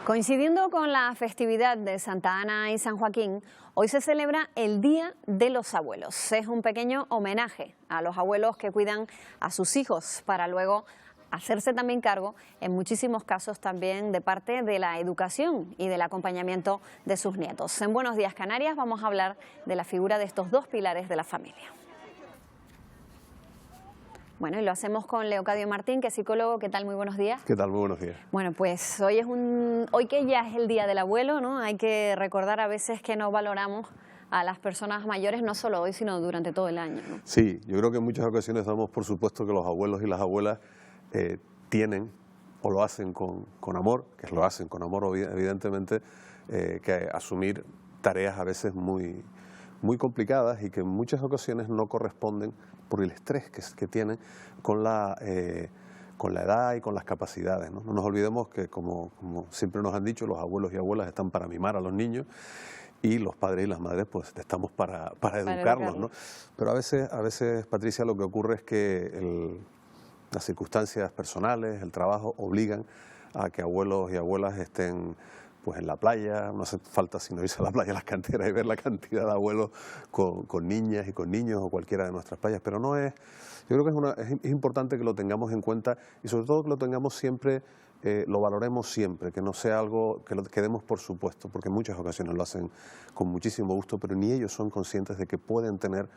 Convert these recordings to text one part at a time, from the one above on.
Coincidiendo con la festividad de Santa Ana y San Joaquín, hoy se celebra el Día de los Abuelos. Es un pequeño homenaje a los abuelos que cuidan a sus hijos para luego hacerse también cargo, en muchísimos casos también de parte de la educación y del acompañamiento de sus nietos. En Buenos Días Canarias vamos a hablar de la figura de estos dos pilares de la familia. Bueno, y lo hacemos con Leocadio Martín, que es psicólogo. ¿Qué tal? Muy buenos días. ¿Qué tal? Muy buenos días. Bueno, pues hoy que ya es el Día del Abuelo, ¿no? Hay que recordar a veces que no valoramos a las personas mayores, no solo hoy, sino durante todo el año, ¿no? Sí, yo creo que en muchas ocasiones damos por supuesto que los abuelos y las abuelas tienen o lo hacen con amor, que lo hacen con amor evidentemente, que asumir tareas a veces muy complicadas y que en muchas ocasiones no corresponden por el estrés que tienen con la edad y con las capacidades, ¿no? No nos olvidemos que, como siempre nos han dicho, los abuelos y abuelas están para mimar a los niños y los padres y las madres pues estamos para educarlos, ¿no? Pero a veces, Patricia, lo que ocurre es que las circunstancias personales, el trabajo, obligan a que abuelos y abuelas estén pues en la playa. No hace falta sino irse a la playa, a las canteras y ver la cantidad de abuelos con niñas y con niños o cualquiera de nuestras playas, pero no es, yo creo que es importante que lo tengamos en cuenta y sobre todo que lo tengamos siempre, lo valoremos siempre, que no sea algo que demos por supuesto, porque en muchas ocasiones lo hacen con muchísimo gusto, pero ni ellos son conscientes de que pueden tener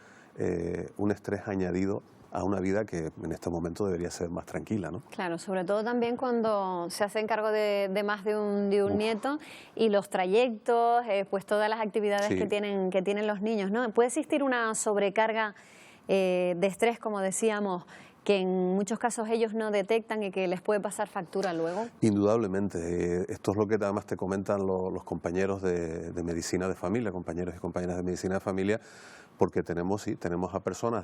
un estrés añadido a una vida que en este momento debería ser más tranquila, ¿no? Claro, sobre todo también cuando se hacen cargo de más de un nieto y los trayectos, pues todas las actividades Sí. que tienen los niños, ¿no? Puede existir una sobrecarga de estrés, como decíamos, que en muchos casos ellos no detectan y que les puede pasar factura luego. Indudablemente, esto es lo que además te comentan los compañeros de medicina de familia, compañeros y compañeras de medicina de familia, porque tenemos a personas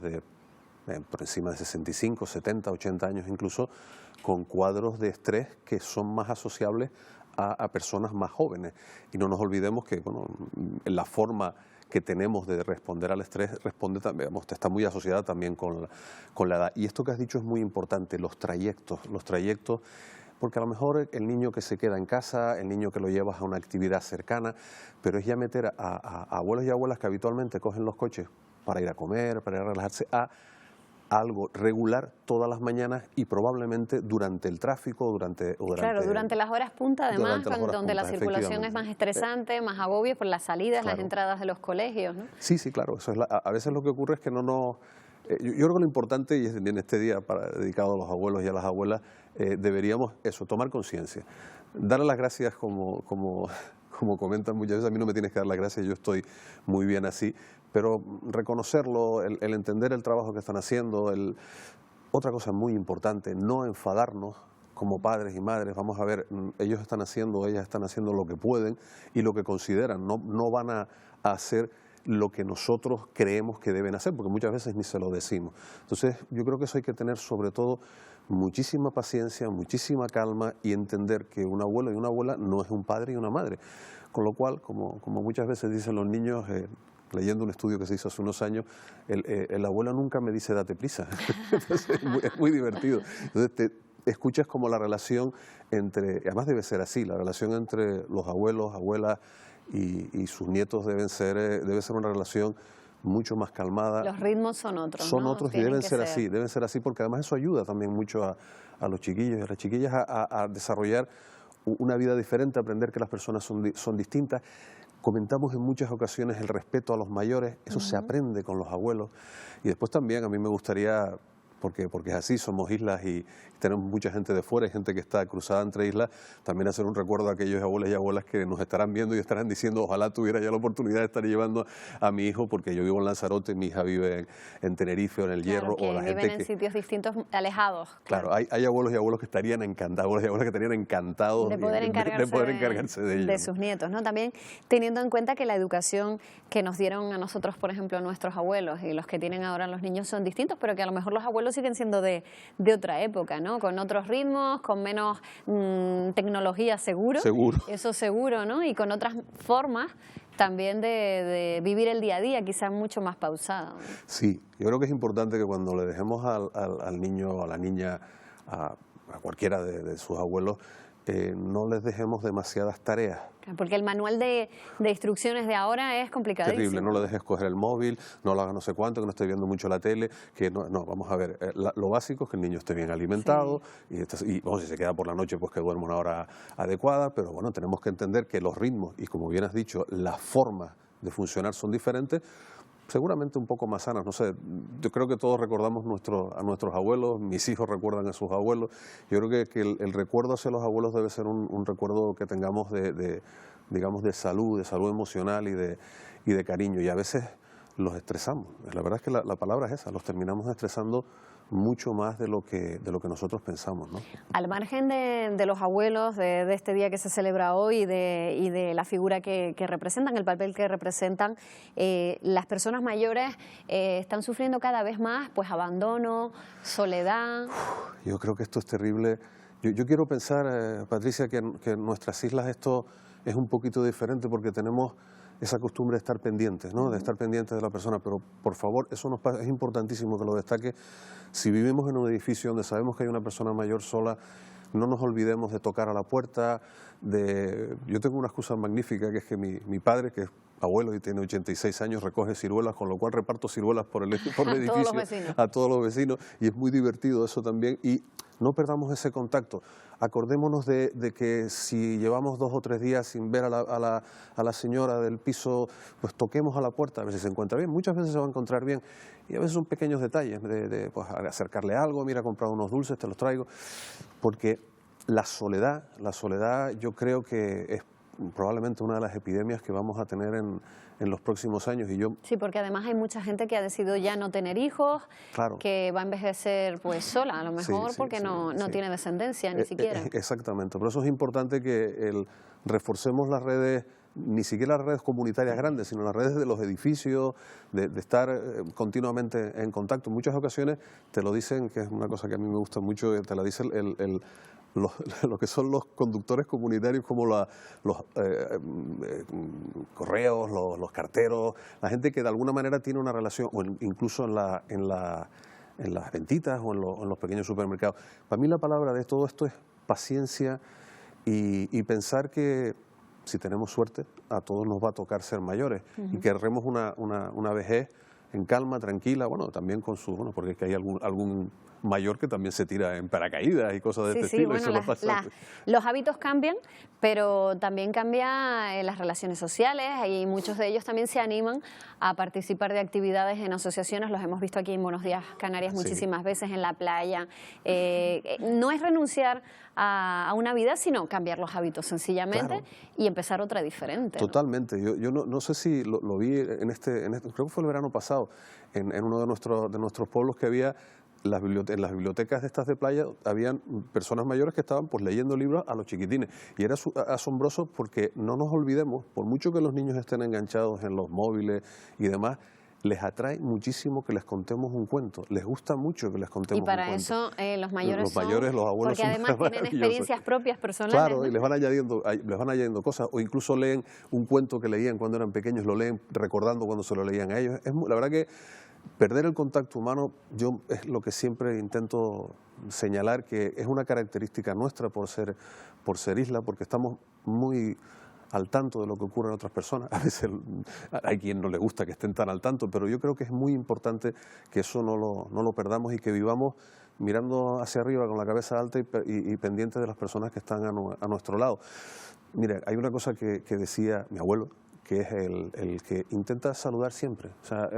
por encima de 65, 70, 80 años incluso, con cuadros de estrés que son más asociables a personas más jóvenes. Y no nos olvidemos que la forma que tenemos de responder al estrés responde también, está muy asociada también con la edad. Y esto que has dicho es muy importante, los trayectos, porque a lo mejor el niño que se queda en casa, el niño que lo llevas a una actividad cercana, pero es ya meter a abuelos y abuelas que habitualmente cogen los coches para ir a comer, para ir a relajarse, a algo regular todas las mañanas y probablemente durante el tráfico, durante las horas punta, además, donde la circulación es más estresante, más agobio por las salidas, claro. Las entradas de los colegios, ¿no? Sí, claro. Eso es a veces lo que ocurre es que yo creo que lo importante, y en este día dedicado a los abuelos y a las abuelas, deberíamos tomar conciencia, darle las gracias como comentan muchas veces. A mí no me tienes que dar las gracias, yo estoy muy bien así, pero reconocerlo, el entender el trabajo que están haciendo, otra cosa muy importante, no enfadarnos como padres y madres. Vamos a ver, ellas están haciendo lo que pueden y lo que consideran, no van a hacer lo que nosotros creemos que deben hacer, porque muchas veces ni se lo decimos. Entonces, yo creo que eso hay que tener sobre todo muchísima paciencia, muchísima calma y entender que un abuelo y una abuela no es un padre y una madre. Con lo cual, como muchas veces dicen los niños, leyendo un estudio que se hizo hace unos años, el abuelo nunca me dice date prisa. Entonces, es muy divertido. Entonces, escuchas como la relación además debe ser así, la relación entre los abuelos, abuelas y sus nietos debe ser una relación mucho más calmada. Los ritmos son otros, Son ¿no? otros y deben ser así porque además eso ayuda también mucho a los chiquillos y a las chiquillas a desarrollar una vida diferente, a aprender que las personas son distintas. Comentamos en muchas ocasiones el respeto a los mayores, eso se aprende con los abuelos. Y después también a mí me gustaría, porque es así, somos islas y tenemos mucha gente de fuera y gente que está cruzada entre islas, también hacer un recuerdo a aquellos abuelos y abuelas que nos estarán viendo y estarán diciendo ojalá tuviera ya la oportunidad de estar llevando a mi hijo, porque yo vivo en Lanzarote, mi hija vive en Tenerife o en el Hierro. Que o la viven gente en sitios distintos, alejados. Claro, hay abuelos y abuelos que estarían encantados, abuelos y abuelas que estarían encantados de poder encargarse de ellos, de sus nietos, ¿no? También teniendo en cuenta que la educación que nos dieron a nosotros, por ejemplo, nuestros abuelos y los que tienen ahora los niños son distintos, pero que a lo mejor los abuelos siguen siendo de otra época, ¿no? Con otros ritmos, con menos tecnología, seguro, eso seguro, ¿no? Y con otras formas también de vivir el día a día, quizás mucho más pausado, ¿no? Sí, yo creo que es importante que cuando le dejemos al niño o a la niña, a cualquiera de sus abuelos, no les dejemos demasiadas tareas. Porque el manual de instrucciones de ahora es complicadísimo. Terrible, no le dejes coger el móvil, no lo hagas no sé cuánto, que no esté viendo mucho la tele, que no, vamos a ver, lo básico es que el niño esté bien alimentado, sí. y vamos, si se queda por la noche, pues que duerma una hora adecuada, pero bueno, tenemos que entender que los ritmos y, como bien has dicho, las formas de funcionar son diferentes, seguramente un poco más sanas, no sé, yo creo que todos recordamos a nuestros abuelos, mis hijos recuerdan a sus abuelos, yo creo que el recuerdo hacia los abuelos debe ser un recuerdo que tengamos digamos, de salud emocional y de cariño, y a veces los estresamos, la verdad es que la palabra es esa, los terminamos estresando mucho más de lo que nosotros pensamos, ¿no? Al margen de los abuelos, de este día que se celebra hoy y de la figura que representan, el papel que representan, las personas mayores están sufriendo cada vez más pues abandono, soledad. Yo creo que esto es terrible. Yo quiero pensar, Patricia, que en nuestras islas esto es un poquito diferente porque tenemos esa costumbre de estar pendientes, ¿no? De estar pendientes de la persona, pero por favor, eso es importantísimo que lo destaque. Si vivimos en un edificio donde sabemos que hay una persona mayor sola, no nos olvidemos de tocar a la puerta. Yo tengo una excusa magnífica, que es que mi padre, que es abuelo y tiene 86 años, recoge ciruelas, con lo cual reparto ciruelas por el edificio a todos los vecinos, y es muy divertido eso también, y no perdamos ese contacto. Acordémonos de que si llevamos 2 o 3 días sin ver a la señora del piso, pues toquemos a la puerta a ver si se encuentra bien. Muchas veces se va a encontrar bien, y a veces son pequeños detalles pues, acercarle algo, mira, he comprado unos dulces, te los traigo, porque la soledad yo creo que es probablemente una de las epidemias que vamos a tener en los próximos años. Sí, porque además hay mucha gente que ha decidido ya no tener hijos, claro, que va a envejecer pues sola, a lo mejor, porque no tiene descendencia ni siquiera. Exactamente, por eso es importante que reforcemos las redes, ni siquiera las redes comunitarias grandes, sino las redes de los edificios, de estar continuamente en contacto. En muchas ocasiones te lo dicen, que es una cosa que a mí me gusta mucho, te la dice lo que son los conductores comunitarios, como los correos, los carteros, la gente que de alguna manera tiene una relación, o incluso en las ventitas o en los pequeños supermercados. Para mí la palabra de todo esto es paciencia y pensar que si tenemos suerte a todos nos va a tocar ser mayores, y querremos una vejez en calma, tranquila, bueno, también con porque es que hay algún mayor que también se tira en paracaídas y cosas de este estilo. Bueno, los hábitos cambian, pero también cambian las relaciones sociales, y muchos de ellos también se animan a participar de actividades en asociaciones. Los hemos visto aquí en Buenos Días Canarias muchísimas veces, en la playa. No es renunciar a una vida, sino cambiar los hábitos sencillamente, y empezar otra diferente. Totalmente. Yo no sé si lo vi creo que fue el verano pasado, en uno de nuestros pueblos, que había en las bibliotecas de estas de playa, habían personas mayores que estaban pues leyendo libros a los chiquitines, y era asombroso, porque no nos olvidemos, por mucho que los niños estén enganchados en los móviles y demás, les atrae muchísimo que les contemos un cuento, les gusta mucho que les contemos un cuento. Y para eso los mayores, los abuelos, porque además tienen experiencias propias, personales. Claro, y les van añadiendo cosas, o incluso leen un cuento que leían cuando eran pequeños, lo leen recordando cuando se lo leían a ellos. La verdad que perder el contacto humano, yo es lo que siempre intento señalar, que es una característica nuestra por ser isla, porque estamos muy al tanto de lo que ocurre en otras personas. A veces hay quien no le gusta que estén tan al tanto, pero yo creo que es muy importante que eso no lo perdamos, y que vivamos mirando hacia arriba con la cabeza alta y pendientes de las personas que están a nuestro lado. Mira, hay una cosa que decía mi abuelo, que es el que intenta saludar siempre. O sea,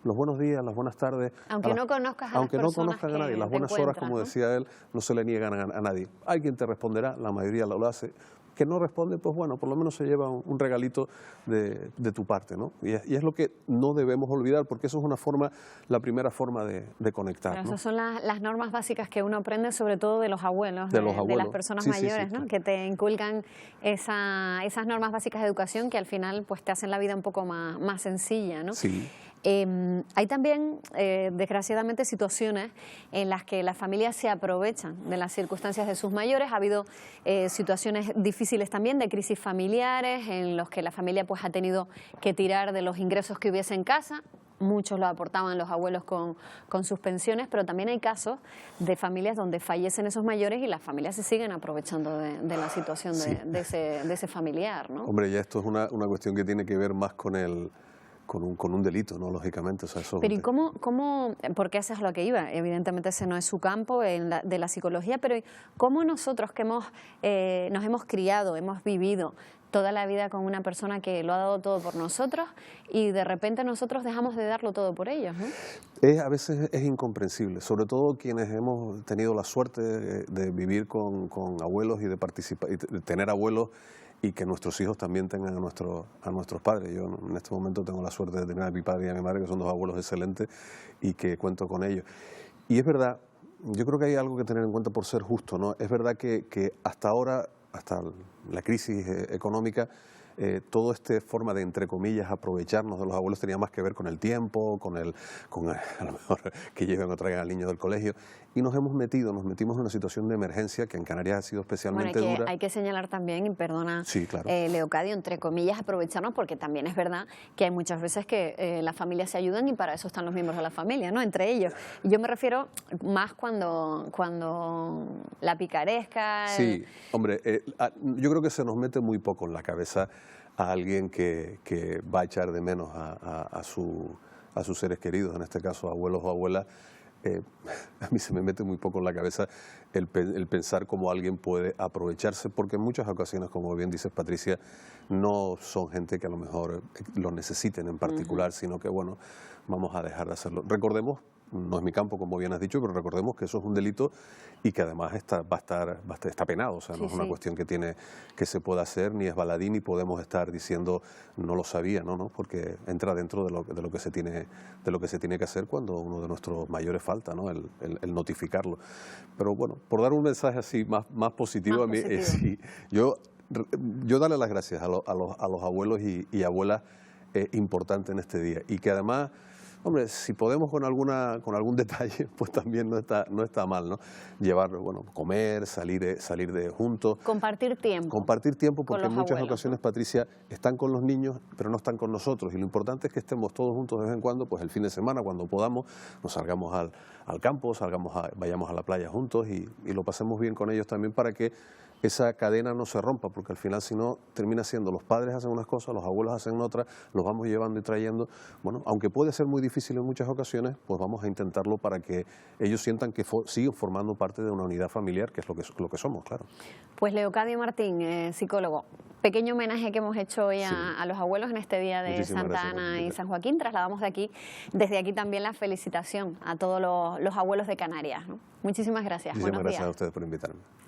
los buenos días, las buenas tardes. Aunque no conozcas a aunque no conozcan a nadie, las buenas horas, como decía él, no se le niegan a nadie. Hay quien te responderá, la mayoría lo hace. Que no responde, pues bueno, por lo menos se lleva un regalito de tu parte, ¿no? Y es lo que no debemos olvidar, porque eso es la primera forma de conectar, Pero ¿no? esas son las normas básicas que uno aprende, sobre todo de los abuelos, de las personas mayores, ¿no? Claro. Que te inculcan esas normas básicas de educación, que al final pues te hacen la vida un poco más sencilla, ¿no? Sí. Hay también, desgraciadamente, situaciones en las que las familias se aprovechan de las circunstancias de sus mayores. Ha habido situaciones difíciles también de crisis familiares en los que la familia pues ha tenido que tirar de los ingresos que hubiese en casa. Muchos lo aportaban los abuelos con sus pensiones, pero también hay casos de familias donde fallecen esos mayores y las familias se siguen aprovechando de la situación Sí. de ese familiar, ¿no? Hombre, ya esto es una cuestión que tiene que ver más con un delito, ¿no? Lógicamente. O sea, eso es Pero ¿y cómo, porque eso es lo que iba? Evidentemente ese no es su campo de la psicología, pero ¿cómo nosotros que nos hemos criado, hemos vivido toda la vida con una persona que lo ha dado todo por nosotros y de repente nosotros dejamos de darlo todo por ellos, ¿no? A veces es incomprensible, sobre todo quienes hemos tenido la suerte de vivir con abuelos y de participar, y de tener abuelos y que nuestros hijos también tengan a nuestros padres. Yo en este momento tengo la suerte de tener a mi padre y a mi madre, que son dos abuelos excelentes y que cuento con ellos. Y es verdad, yo creo que hay algo que tener en cuenta por ser justo, ¿no? Es verdad que hasta ahora, hasta la crisis económica, toda esta forma de, entre comillas, aprovecharnos de los abuelos tenía más que ver con el tiempo, con a lo mejor que lleven o traigan al niño del colegio, y nos metimos en una situación de emergencia que en Canarias ha sido especialmente dura. Hay que señalar también, y perdona, Sí, claro. Leocadio, entre comillas, aprovecharnos, porque también es verdad que hay muchas veces que las familias se ayudan y para eso están los miembros de la familia, ¿no? Entre ellos. Y yo me refiero más cuando la picaresca... Sí, hombre, yo creo que se nos mete muy poco en la cabeza a alguien que va a echar de menos a sus seres queridos, en este caso abuelos o abuelas. A mí se me mete muy poco en la cabeza el pensar cómo alguien puede aprovecharse, porque en muchas ocasiones, como bien dices, Patricia, no son gente que a lo mejor lo necesiten en particular, sino que, bueno, vamos a dejar de hacerlo. Recordemos, no es mi campo, como bien has dicho, pero recordemos que eso es un delito y que además está penado. O sea, no es una cuestión que se pueda hacer, ni es baladí, ni podemos estar diciendo no lo sabía, ¿no? Porque entra dentro de lo que se tiene que hacer cuando uno de nuestros mayores falta, ¿no? El notificarlo. Pero bueno, por dar un mensaje así más positivo, a mí, sí, yo darle las gracias a los abuelos y abuelas importantes en este día, y que además, hombre, si podemos con algún detalle, pues también no está mal, ¿no? Llevar, bueno, comer, salir de juntos. Compartir tiempo. Compartir tiempo, porque en muchas abuelos, ocasiones, ¿no? Patricia, están con los niños, pero no están con nosotros. Y lo importante es que estemos todos juntos de vez en cuando, pues el fin de semana, cuando podamos, nos salgamos al campo, vayamos a la playa juntos y lo pasemos bien con ellos también, para que esa cadena no se rompa, porque al final, si no, termina siendo los padres hacen unas cosas, los abuelos hacen otras, los vamos llevando y trayendo. Bueno, aunque puede ser muy difícil en muchas ocasiones, pues vamos a intentarlo para que ellos sientan que siguen formando parte de una unidad familiar, que es lo que somos, claro. Pues Leocadio Martín, psicólogo, pequeño homenaje que hemos hecho hoy a los abuelos en este día de Santa Ana y San Joaquín. Trasladamos desde aquí también la felicitación a todos los abuelos de Canarias, ¿no? Muchísimas gracias. Muchísimas Buenos gracias días. a ustedes por invitarme.